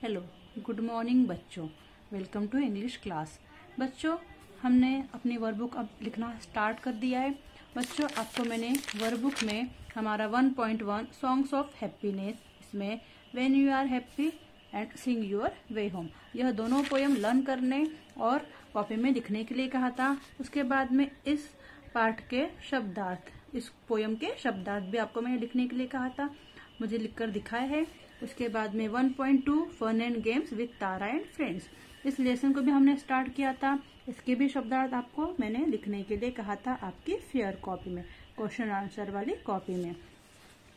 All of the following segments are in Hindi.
हेलो, गुड मॉर्निंग बच्चों। Welcome to English class. बच्चों, हमने अपनी वर्कबुक अब लिखना स्टार्ट कर दिया है। बच्चों, आपको मैंने वर्कबुक में हमारा 1.1 सॉन्ग्स ऑफ हैप्पीनेस, इसमें when you are happy and sing your way home, यह दोनों पोयम लर्न करने और कॉपी में लिखने के लिए कहा था। उसके बाद में इस पार्ट के शब्दार्थ, इस पोयम के शब्दार्थ भी आपको मैंने लिखने के लिए कहा था, मुझे लिखकर दिखाया है। उसके बाद में 1.2 fun and games with Tara and friends, इस लेसन को भी हमने स्टार्ट किया था। इसके भी शब्दार्थ आपको मैंने लिखने के लिए कहा था आपकी फेयर कॉपी में, क्वेश्चन आंसर वाली कॉपी में।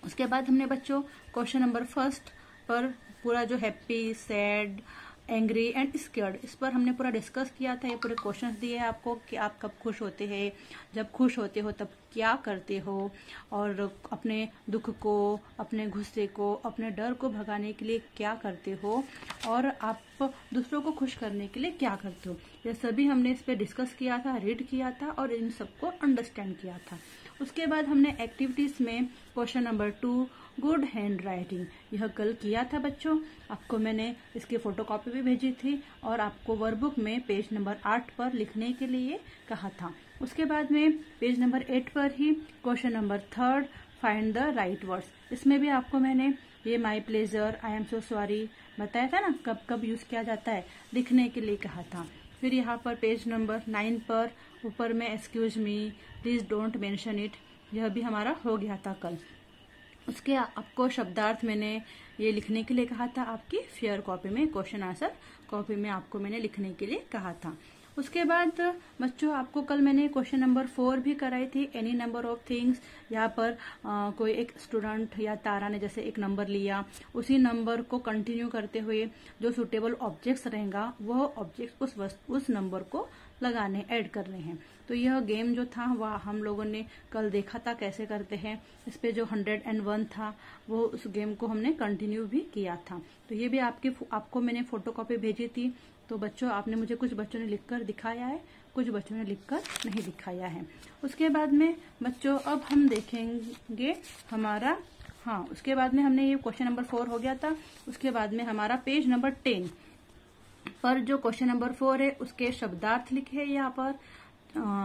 उसके बाद हमने बच्चों क्वेश्चन नंबर फर्स्ट पर पूरा जो happy, sad, angry and scared, इस पर हमने पूरा डिस्कस किया था। ये पूरे क्वेश्चंस दिए हैं आपको कि आप कब खुश होते हैं, जब खुश होते हो तब क्या करते हो, और अपने दुख को, अपने गुस्से को, अपने डर को भगाने के लिए क्या करते हो, और आप दूसरों को खुश करने के लिए क्या करते हो। ये सभी हमने इस पर डिस्कस किया था, रीड किया था और इन सबको अंडरस्टैंड किया था। उसके बाद हमने एक्टिविटीज में question number 2 good hand writing, यह कल किया था बच्चों। आपको मैंने इसकी फोटोकॉपी भी भेजी थी और आपको वर्कबुक में पेज नंबर 8 पर लिखने के लिए कहा था। उसके बाद में पेज नंबर 8 पर ही question number 3 find the right words, इसमें भी आपको मैंने ये my pleasure, I am so sorry बताया था ना, कब कब यूज किया जाता है, लिखने के लिए कहा था। फिर यहाँ पर पेज नंबर 9 पर ऊपर में excuse me, please don't mention it, यह भी हमारा हो गया था कल। उसके आपको शब्दार्थ मैंने ये लिखने के लिए कहा था आपकी फेयर कॉपी में, क्वेश्चन आंसर कॉपी में आपको मैंने लिखने के लिए कहा था। उसके बाद बच्चों आपको कल मैंने क्वेश्चन नंबर 4 भी कराई थी, एनी नंबर ऑफ थिंग्स। यहाँ पर कोई एक स्टूडेंट या तारा ने जैसे एक नंबर लिया, उसी नंबर को कंटिन्यू करते हुए जो सुटेबल ऑब्जेक्ट्स रहेगा वह ऑब्जेक्ट उस नंबर को लगाने, ऐड करने हैं। तो यह गेम जो था वह हम लोगों ने कल देखा था कैसे करते हैं। इस पे जो 101 था वो उस गेम को हमने कंटिन्यू भी किया था। तो ये भी आपको मैंने फोटोकॉपी भेजी थी। तो बच्चों, आपने मुझे कुछ बच्चों ने लिखकर दिखाया है, कुछ बच्चों ने लिखकर नहीं दिखाया है। उसके बाद में बच्चों अब हम देखेंगे हमारा, उसके बाद में हमने ये क्वेश्चन नंबर 4 हो गया था। उसके बाद में हमारा पेज नंबर 10 पर जो क्वेश्चन नंबर 4 है उसके शब्दार्थ लिखे हैं यहाँ पर।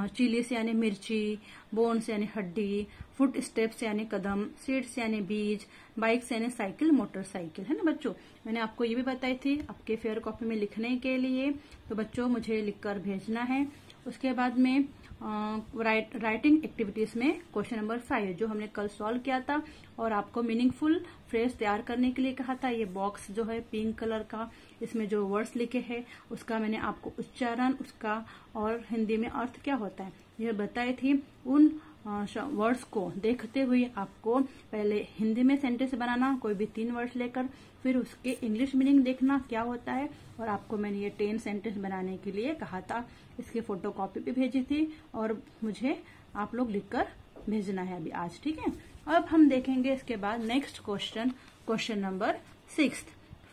चिली से यानी मिर्ची, बोन्स यानी हड्डी, फुट स्टेप्स यानी कदम, सीड्स यानी बीज, बाइक्स यानी साइकिल, मोटरसाइकिल, है ना बच्चों। मैंने आपको ये भी बताई थी आपके फेयर कॉपी में लिखने के लिए, तो बच्चों मुझे लिखकर भेजना है। उसके बाद में राइटिंग एक्टिविटीज में क्वेश्चन नंबर 5 जो हमने कल सॉल्व किया था और आपको मीनिंगफुल फ्रेज तैयार करने के लिए कहा था। ये बॉक्स जो है पिंक कलर का, इसमें जो वर्ड्स लिखे हैं उसका मैंने आपको उच्चारण, उसका और हिंदी में अर्थ क्या होता है यह बताई थी। उन वर्ड्स को देखते हुए आपको पहले हिंदी में सेंटेंस बनाना, कोई भी 3 वर्ड्स लेकर, फिर उसके इंग्लिश मीनिंग देखना क्या होता है, और आपको मैंने ये 10 सेंटेंस बनाने के लिए कहा था। इसकी फोटोकॉपी भी भेजी थी और मुझे आप लोग लिखकर भेजना है अभी आज, ठीक है। अब हम देखेंगे इसके बाद next question number 6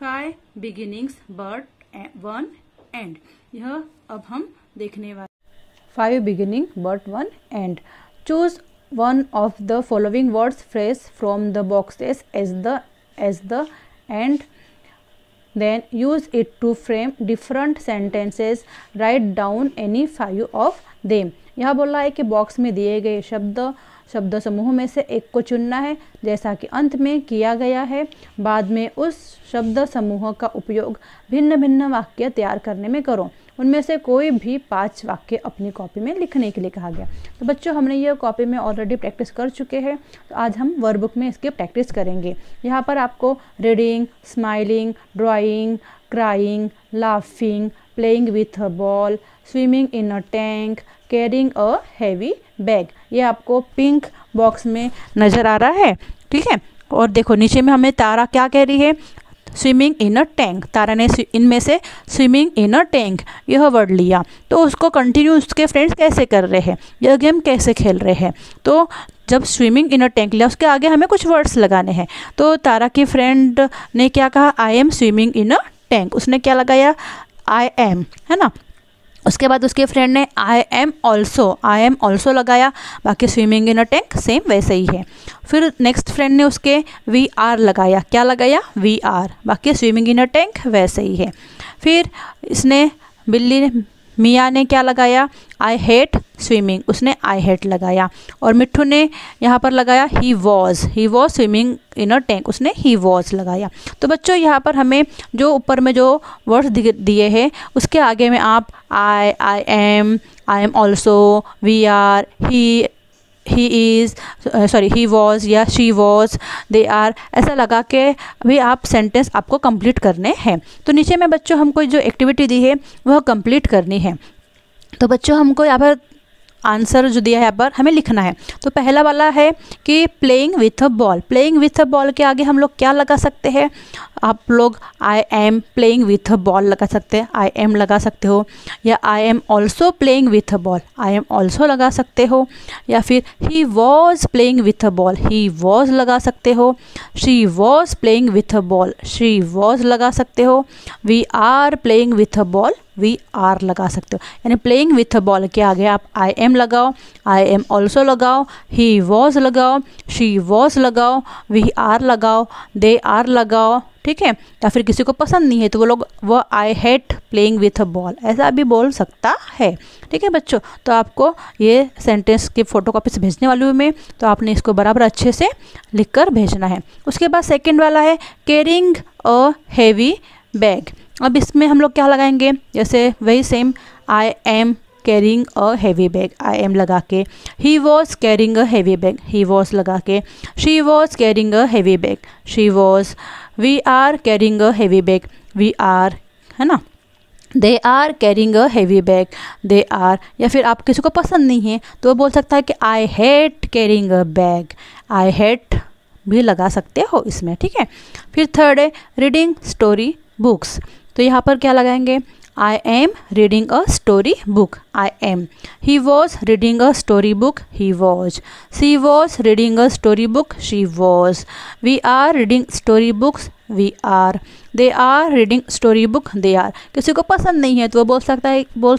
5 beginnings but 1 and, यह अब हम देखने वाले। 5 beginning but 1 end. Choose one of the following words phrase from the boxes as the end. Then use it to frame different sentences. Write down any 5 of them. यह बोला है कि बॉक्स में दिए गए शब्द समूह में से एक को चुनना है जैसा कि अंत में किया गया है। बाद में उस शब्द समूह का उपयोग भिन्न भिन्न वाक्य तैयार करने में करो। उनमें से कोई भी 5 वाक्य अपनी कॉपी में लिखने के लिए कहा गया। तो बच्चों, हमने ये कॉपी में ऑलरेडी प्रैक्टिस कर चुके हैं, तो आज हम वर्कबुक में इसकी प्रैक्टिस करेंगे। यहाँ पर आपको reading, smiling, drawing, crying, laughing, playing with a ball, swimming in a tank, carrying a heavy bag, ये आपको पिंक बॉक्स में नजर आ रहा है, ठीक है। और देखो नीचे में हमें तारा क्या कह रही है, स्विमिंग इन अ टैंक। तारा ने इनमें से स्विमिंग इन अ टैंक यह वर्ड लिया, तो उसको कंटिन्यू उसके फ्रेंड्स कैसे कर रहे हैं, यह गेम कैसे खेल रहे हैं। तो जब स्विमिंग इन अ टैंक लिया उसके आगे हमें कुछ वर्ड्स लगाने हैं। तो तारा की फ्रेंड ने क्या कहा, I am swimming in a tank, उसने क्या लगाया, आई एम, है ना। उसके बाद उसके फ्रेंड ने आई एम ऑल्सो लगाया, बाकी swimming in a tank same वैसे ही है। फिर नेक्स्ट फ्रेंड ने उसके वी आर लगाया, क्या लगाया, वी आर, बाकी स्विमिंग इन अ टैंक वैसे ही है। फिर इसने बिल्ली ने मियाँ ने क्या लगाया, आई हेट स्विमिंग, उसने आई हेट लगाया। और मिट्ठू ने यहाँ पर लगाया he was swimming in a tank, उसने ही वॉज लगाया। तो बच्चों यहाँ पर हमें जो ऊपर में जो वर्ड्स दिए हैं उसके आगे में आप I am also, we are, he was या शी वॉज, दे आर, ऐसा लगा के भी आप सेंटेंस आपको कंप्लीट करने हैं। तो नीचे में बच्चों हमको जो एक्टिविटी दी है वह कंप्लीट करनी है। तो बच्चों हमको यहाँ पर आंसर जो दिया है यहाँ पर हमें लिखना है। तो पहला वाला है कि playing with a ball, playing with a ball के आगे हम लोग क्या लगा सकते हैं, आप लोग I am playing with a ball लगा सकते हैं, आई एम लगा सकते हो, या I am also playing with a ball, I am also लगा सकते हो, या फिर he was playing with a ball, he was लगा सकते हो, she was playing with a ball, she was लगा सकते हो, we are playing with a ball, we are लगा सकते हो। यानी प्लेइंग विथ अ बॉल के आगे आप आई एम लगाओ, आई एम ऑल्सो लगाओ, ही वॉज लगाओ, शी वॉज लगाओ, वी आर लगाओ, दे आर लगाओ, ठीक है। या फिर किसी को पसंद नहीं है तो वो I hate playing with a ball ऐसा भी बोल सकता है, ठीक है बच्चों। तो आपको ये सेंटेंस की फोटोकॉपी से भेजने वाली हूँ मैं, तो आपने इसको बराबर अच्छे से लिख कर भेजना है। उसके बाद सेकेंड वाला है कैरिंग अ हैवी बैग। अब इसमें हम लोग क्या लगाएंगे, जैसे वही same I am carrying a heavy bag, I am लगा के, he was carrying a heavy bag, he was लगा के, she was carrying a heavy bag, she was, we are carrying a heavy bag, we are, है ना, they are carrying a heavy bag, they are. या फिर आप किसी को पसंद नहीं है तो वो बोल सकता है कि I hate carrying a bag, I hate भी लगा सकते हो इसमें, ठीक है। फिर थर्ड है रीडिंग स्टोरी बुक्स। तो यहाँ पर क्या लगाएंगे, I am reading a story book, I am, he was reading a story book, he was, she was reading a story book, she was, we are reading story books, we are, they are reading story book, they are. किसी को पसंद नहीं है तो वो बोल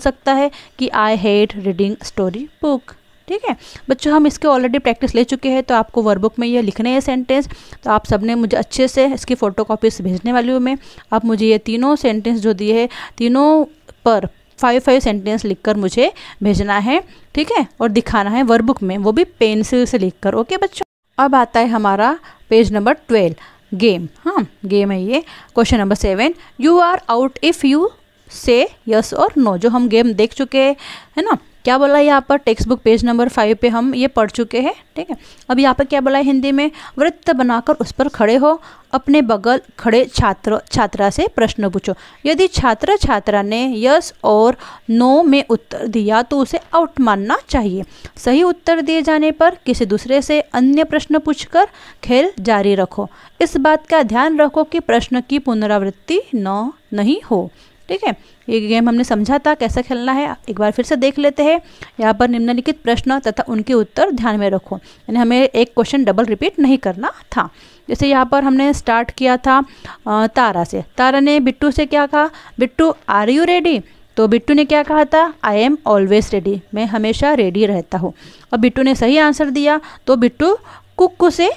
सकता है कि I hate reading story book, ठीक है बच्चों। हम इसके ऑलरेडी प्रैक्टिस ले चुके हैं, तो आपको वर्कबुक में ये लिखने हैं सेंटेंस। तो आप सबने मुझे अच्छे से इसकी फ़ोटोकॉपीज भेजने वाली हूँ मैं। आप मुझे ये तीनों सेंटेंस जो दिए हैं तीनों पर 5 सेंटेंस लिखकर मुझे भेजना है, ठीक है, और दिखाना है वर्कबुक में, वो भी पेंसिल से लिखकर। ओके बच्चों। अब आता है हमारा पेज नंबर 12 गेम। हाँ गेम है ये। Question number 7, you are out if you say yes और नो, जो हम गेम देख चुके हैं, है ना। क्या बोला है यहाँ पर, टेक्स्ट बुक पेज नंबर 5 पे हम ये पढ़ चुके हैं, ठीक है। अब यहाँ पर क्या बोला है हिंदी में, वृत्त बनाकर उस पर खड़े हो, अपने बगल खड़े छात्र छात्रा से प्रश्न पूछो। यदि छात्र छात्रा ने यस और नो में उत्तर दिया तो उसे आउट मानना चाहिए। सही उत्तर दिए जाने पर किसी दूसरे से अन्य प्रश्न पूछकर खेल जारी रखो। इस बात का ध्यान रखो कि प्रश्न की पुनरावृत्ति नहीं हो, ठीक है। ये गेम हमने समझा था कैसे खेलना है, एक बार फिर से देख लेते हैं। यहाँ पर निम्नलिखित प्रश्न तथा उनके उत्तर ध्यान में रखो, यानी हमें एक क्वेश्चन डबल रिपीट नहीं करना था। जैसे यहाँ पर हमने स्टार्ट किया था तारा से। तारा ने बिट्टू से क्या कहा, बिट्टू आर यू रेडी। तो बिट्टू ने क्या कहा था, आई एम ऑलवेज रेडी, मैं हमेशा रेडी रहता हूँ। और बिट्टू ने सही आंसर दिया, तो बिट्टू कुक्कू से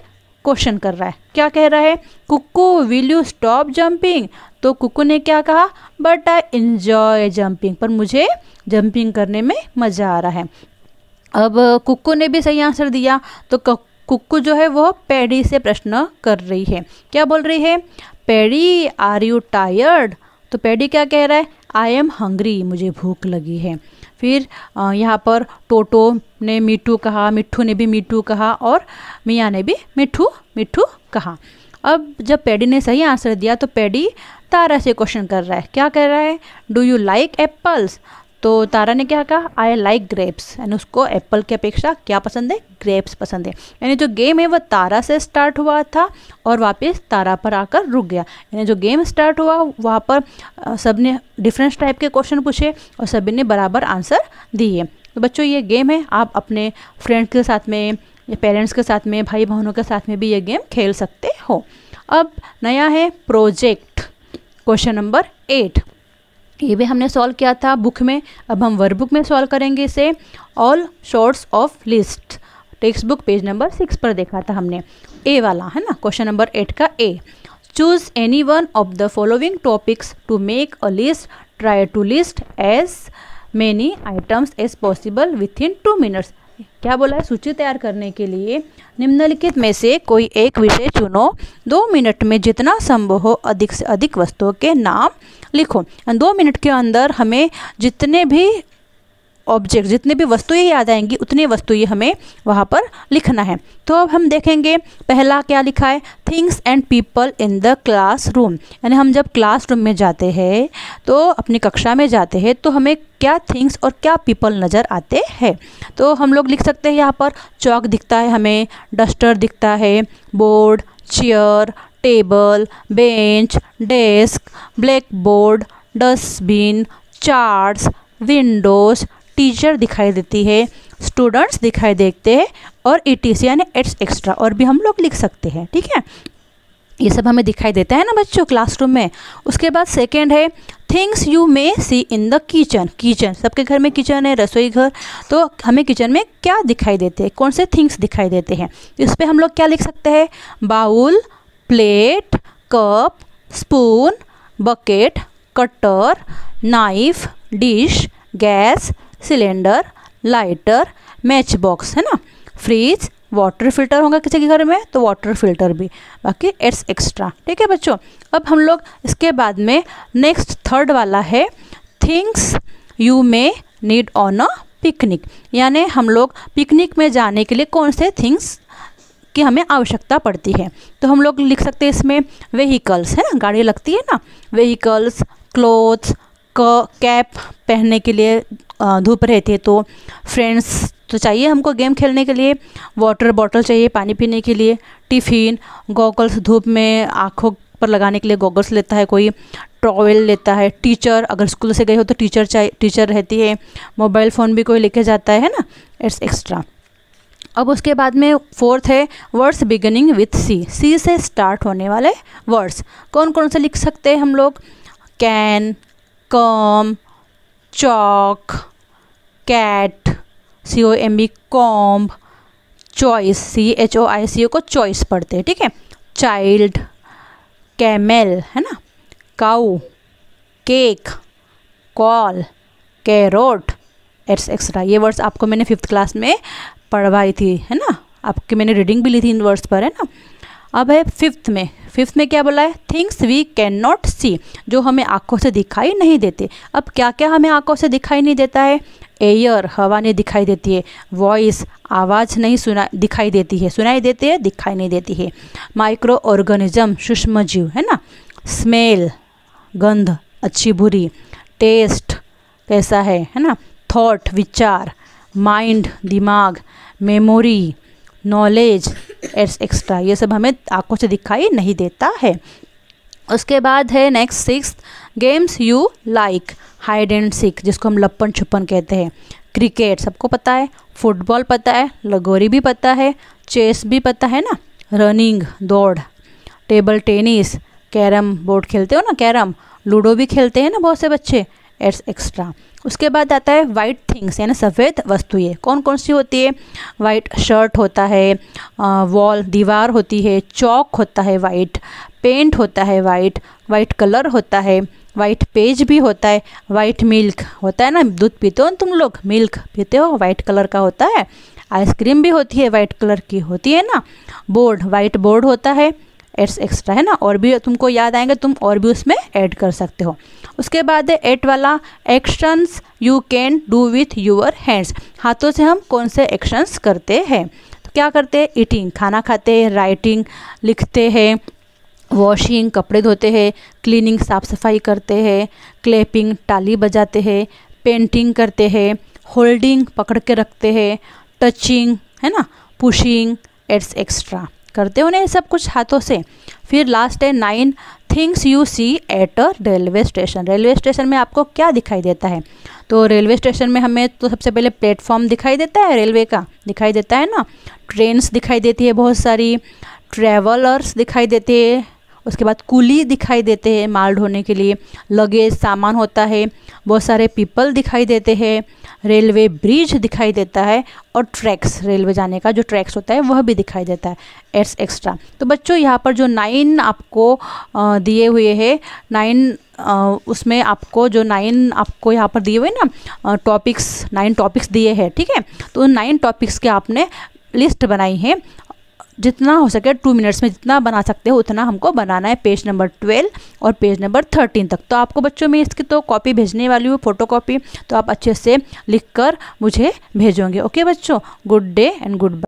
क्वेश्चन कर रहा है, क्या कह रहा है, कुक्कू विल यू स्टॉप जंपिंग। तो कुक्कू ने क्या कहा, बट आई एंजॉय जंपिंग, पर मुझे जंपिंग करने में मज़ा आ रहा है। अब कुक्कू ने भी सही आंसर दिया, तो कुक्कू जो है वो पैडी से प्रश्न कर रही है, क्या बोल रही है, पैडी आर यू टायर्ड। तो पैडी क्या कह रहा है, आई एम हंग्री, मुझे भूख लगी है। फिर यहाँ पर टोटो ने मीठू कहा, मिट्ठू ने भी मीठू कहा, और मियाँ ने भी मिट्ठू मिट्ठू कहा। अब जब पैडी ने सही आंसर दिया तो पैडी तारा से क्वेश्चन कर रहा है, क्या कह रहा है, डू यू लाइक एप्पल्स। तो तारा ने क्या कहा, आई लाइक ग्रेप्स, यानी उसको एप्पल की अपेक्षा क्या पसंद है, ग्रेप्स पसंद है। यानी जो गेम है वो तारा से स्टार्ट हुआ था और वापस तारा पर आकर रुक गया। यानी जो गेम स्टार्ट हुआ वहाँ पर सबने डिफरेंट टाइप के क्वेश्चन पूछे और सभी ने बराबर आंसर दिए। तो बच्चों ये गेम है, आप अपने फ्रेंड्स के साथ में या पेरेंट्स के साथ में, भाई बहनों के साथ में भी ये गेम खेल सकते हो। अब नया है प्रोजेक्ट, क्वेश्चन नंबर 8। ये भी हमने सॉल्व किया था बुक में, अब हम वर्कबुक में सॉल्व करेंगे इसे। All shorts of list, text book page number 6 पर देखा था हमने, ए वाला है ना, क्वेश्चन नंबर 8 का A. Choose any one of the following topics to make a list, try to list as many items as possible within 2 minutes. क्या बोला है, सूची तैयार करने के लिए निम्नलिखित में से कोई एक विषय चुनो, 2 मिनट में जितना संभव हो अधिक से अधिक वस्तुओं के नाम लिखो। 2 मिनट के अंदर हमें जितने भी ऑब्जेक्ट, जितने भी वस्तुएं याद आएंगी उतनी वस्तुएं हमें वहाँ पर लिखना है। तो अब हम देखेंगे पहला क्या लिखा है, things and people in the classroom, यानी हम जब क्लासरूम में जाते हैं तो अपनी कक्षा में जाते हैं तो हमें क्या थिंग्स और क्या पीपल नज़र आते हैं। तो हम लोग लिख सकते हैं यहाँ पर चॉक दिखता है हमें, डस्टर दिखता है, board, chair, table, bench, desk, black board, dustbin, charts, Windows, teacher दिखाई देती है, स्टूडेंट्स दिखाई देते हैं और ETC यानी एट्स एक्स्ट्रा और भी हम लोग लिख सकते हैं। ठीक है, ये सब हमें दिखाई देता है ना बच्चों क्लासरूम में। उसके बाद सेकेंड है things you may see in the kitchen. Kitchen, सबके घर में किचन है, रसोई घर, तो हमें किचन में क्या दिखाई देते हैं, कौन से थिंग्स दिखाई देते हैं। इस पर हम लोग क्या लिख सकते हैं, bowl, plate, cup, spoon, bucket, cutter, knife, dish, gas cylinder, lighter, match box, है ना, फ्रिज, वाटर फिल्टर होगा किसी के घर में तो वाटर फिल्टर भी, बाकी एट्स एक्स्ट्रा। ठीक है बच्चों, अब हम लोग इसके बाद में नेक्स्ट थर्ड वाला है things you may need on a picnic, यानी हम लोग पिकनिक में जाने के लिए कौन से थिंग्स की हमें आवश्यकता पड़ती है। तो हम लोग लिख सकते हैं इसमें व्हीकल्स, है ना, गाड़ी लगती है ना, व्हीकल्स, क्लोथ्स, कैप पहनने के लिए धूप रहती है तो, फ्रेंड्स तो चाहिए हमको गेम खेलने के लिए, वाटर बॉटल चाहिए पानी पीने के लिए, टिफ़िन, गॉगल्स धूप में आँखों पर लगाने के लिए गॉगल्स लेता है कोई, टॉवेल लेता है, टीचर अगर स्कूल से गए हो तो टीचर रहती है, मोबाइल फ़ोन भी कोई लेके जाता है ना, इट्स एक्स्ट्रा। अब उसके बाद में फोर्थ है वर्ड्स बिगिनिंग विथ सी, सी से स्टार्ट होने वाले वर्ड्स कौन कौन से लिख सकते हैं हम लोग, can, come, chalk, cat, COMB comb, choice, CHOICO को चॉइस पढ़ते हैं। ठीक है, चाइल्ड, कैमेल, है ना, cow, cake, call, carrot, etcetera. ये वर्ड्स आपको मैंने 5th क्लास में पढ़वाई थी, है ना, आपकी मैंने रीडिंग भी ली थी इन वर्ड्स पर, है ना। अब है फिफ्थ में क्या बोला है, थिंग्स वी कैन नॉट सी, जो हमें आंखों से दिखाई नहीं देते। अब क्या क्या हमें आंखों से दिखाई नहीं देता है, एयर हवा नहीं दिखाई देती है, वॉइस आवाज़ नहीं दिखाई देती है, सुनाई देती है दिखाई नहीं देती है, माइक्रो ऑर्गेनिज्म सूक्ष्म जीव, है ना, स्मेल गंध अच्छी बुरी, टेस्ट कैसा है ना, थॉट विचार, माइंड दिमाग, मेमोरी, नॉलेज, एट्स एक्स्ट्रा, ये सब हमें आंखों से दिखाई नहीं देता है। उसके बाद है next 6th games you like, hide and seek जिसको हम लप्पन छुपन कहते हैं, क्रिकेट सबको पता है, फुटबॉल पता है, लगोरी भी पता है, चेस भी पता है ना, रनिंग दौड़, टेबल टेनिस, कैरम बोर्ड खेलते हो ना कैरम, लूडो भी खेलते हैं ना बहुत से बच्चे, एट्स एक्स्ट्रा। उसके बाद आता है वाइट थिंग्स यानी सफ़ेद वस्तुएं, कौन कौन सी होती है, वाइट शर्ट होता है, वॉल दीवार होती है, चॉक होता है वाइट, पेंट होता है वाइट, वाइट कलर होता है, वाइट पेज भी होता है, वाइट मिल्क होता है ना, दूध पीते हो तुम लोग, मिल्क पीते हो वाइट कलर का होता है, आइसक्रीम भी होती है वाइट कलर की होती है ना, बोर्ड वाइट बोर्ड होता है, एट्स एक्स्ट्रा है ना, और भी तुमको याद आएंगे तुम और भी उसमें ऐड कर सकते हो। उसके बाद है 8 वाला actions you can do with your hands, हाथों से हम कौन से एक्शंस करते हैं, तो क्या करते हैं, ईटिंग खाना खाते हैं, राइटिंग लिखते हैं, वॉशिंग कपड़े धोते हैं, क्लीनिंग साफ़ सफाई करते हैं, क्लैपिंग ताली बजाते हैं, पेंटिंग करते हैं, होल्डिंग पकड़ के रखते हैं, टचिंग है ना, पुशिंग, एट्स एक्स्ट्रा करते हो ना ये सब कुछ हाथों से। फिर लास्ट है 9 things you see at a railway station, railway station में आपको क्या दिखाई देता है, तो रेलवे स्टेशन में हमें तो सबसे पहले प्लेटफॉर्म दिखाई देता है, रेलवे का दिखाई देता है ना, ट्रेन्स दिखाई देती है बहुत सारी, ट्रैवलर्स दिखाई देते हैं, उसके बाद कुली दिखाई देते हैं माल ढोने के लिए, लगेज सामान होता है, बहुत सारे पीपल दिखाई देते हैं, रेलवे ब्रिज दिखाई देता है और ट्रैक्स, रेलवे जाने का जो ट्रैक्स होता है वह भी दिखाई देता है, एट्स एक्स्ट्रा। तो बच्चों यहाँ पर जो 9 आपको दिए हुए हैं, 9 उसमें आपको जो 9 आपको यहाँ पर दिए हुए ना टॉपिक्स, 9 टॉपिक्स दिए हैं, ठीक है। तो उन 9 टॉपिक्स के आपने लिस्ट बनाई है, जितना हो सके 2 मिनट्स में जितना बना सकते हो उतना हमको बनाना है, पेज नंबर 12 और पेज नंबर 13 तक। तो आपको बच्चों में इसकी तो कॉपी भेजने वाली हूँ, फोटो कॉपी, तो आप अच्छे से लिख कर मुझे भेजोगे। ओके बच्चों, good day and good bye.